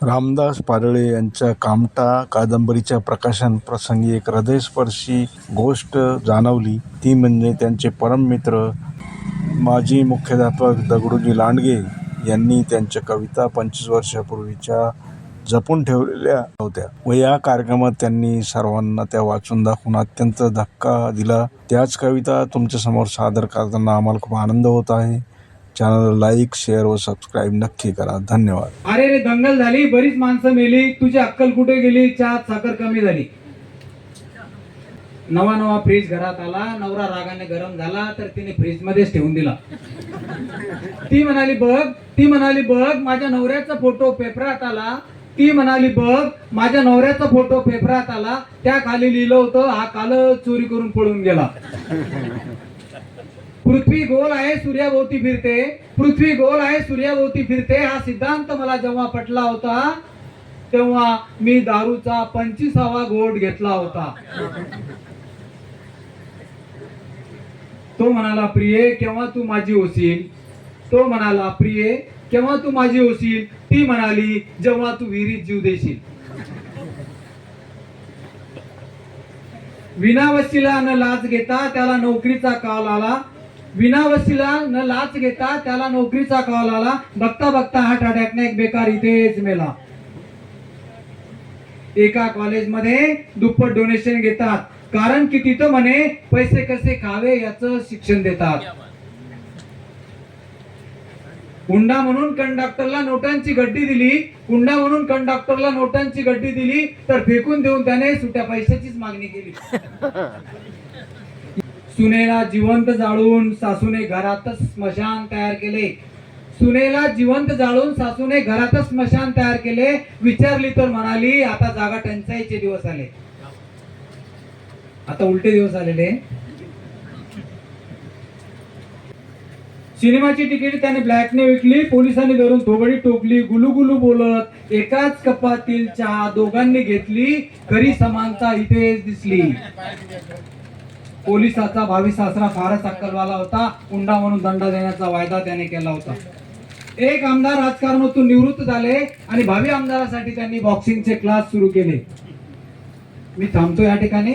रामदास पाडळे यांच्या कामठा कादंबरीच्या प्रकाशन प्रसंगी एक हृदयस्पर्शी गोष्ट जाणवली. ती म्हणजे त्यांचे परममित्र माजी मुख्याध्यापक दगडूजी लांडगे यांनी त्यांच्या कविता 25 वर्षापूर्वीच्या जपून ठेवलेल्या होत्या व या कार्यक्रमात त्यांनी सर्वांना त्या वाचून दाखवून अत्यंत धक्का दिला. त्याच कविता तुमच्यासमोर सादर करताना आम्हाला खूप आनंद होत आहे. चॅनल लाईक, शेअर व सबस्क्राईब नक्की करा. धन्यवाद. अरे रे, दंगल झाली, बरीच माणसं मेली, तुझी अक्कल कुठे गेली, चहात साखर कमी झाली. नवा नवा फ्रीज घरात आला, नवरा रागाने गरम झाला तर तिने फ्रीज मध्येच ठेवून दिला. ती म्हणाली बघ माझ्या नवऱ्याचा फोटो पेपरात आला. ती म्हणाली बघ माझ्या नवऱ्याचा फोटो पेपरात आला. त्या खाली लिहिलं होतं, हा काल चोरी करून पळून गेला. पृथ्वी गोल आहे सूर्याभोवती फिरते, पृथ्वी गोल आहे सूर्याभोवती फिरते, हा सिद्धांत मला जेव्हा पटला होता तेव्हा मी दारूचा 25वा घोट घेतला होता. तो म्हणाला प्रिये केव्हा तू माझी होशील. तो म्हणाला प्रिये केव्हा तू माझी होशील. ती म्हणाली जेव्हा तू विहिरीत जीव देशील. विनावशीला न लाच घेता त्याला नोकरीचा कॉल आला. विनावशीला न लाच घेता त्याला नोकरीचा कॉल आला. बघता बघता हार्ट अटॅकने एक बेकार इथेच मेला. एका कॉलेजमध्ये दुप्पट डोनेशन घेतात, कारण की तिथं म्हणे पैसे कसे खावे याचं शिक्षण देतात. हुंडा म्हणून कंडक्टरला नोटांची गड्डी दिली. हुंडा म्हणून कंडक्टरला नोटांची गड्डी दिली तर फेकून देऊन त्याने सुट्या पैशाचीच मागणी केली. सुनेला जिवंत जाळून सासूने घरातच स्मशान तयार केले. सुनेला जिवंत जाळून सासूने घरातच स्मशान तयार केले. विचारली तर म्हणाली आता जागा टंचाईचे दिवस आले. आता उलटे दिवस आलेले. सिनेमाची तिकीट त्याने ब्लॅकने विकली. पोलिसांनी धरून थोबडी टोकली. गुलुगुलू बोलत एकाच कपातील चहा दोघांनी घेतली. खरी समानता इथेच दिसली. पोलिसाचा भावी सासरा फारच अक्कलवाला होता. हुंडा म्हणून दंड देण्याचा वायदा त्याने केला होता. एक आमदार राजकारणातून निवृत्त झाले आणि भावी आमदारासाठी त्यांनी बॉक्सिंगचे क्लास सुरू केले. मी थांबतो या ठिकाणी.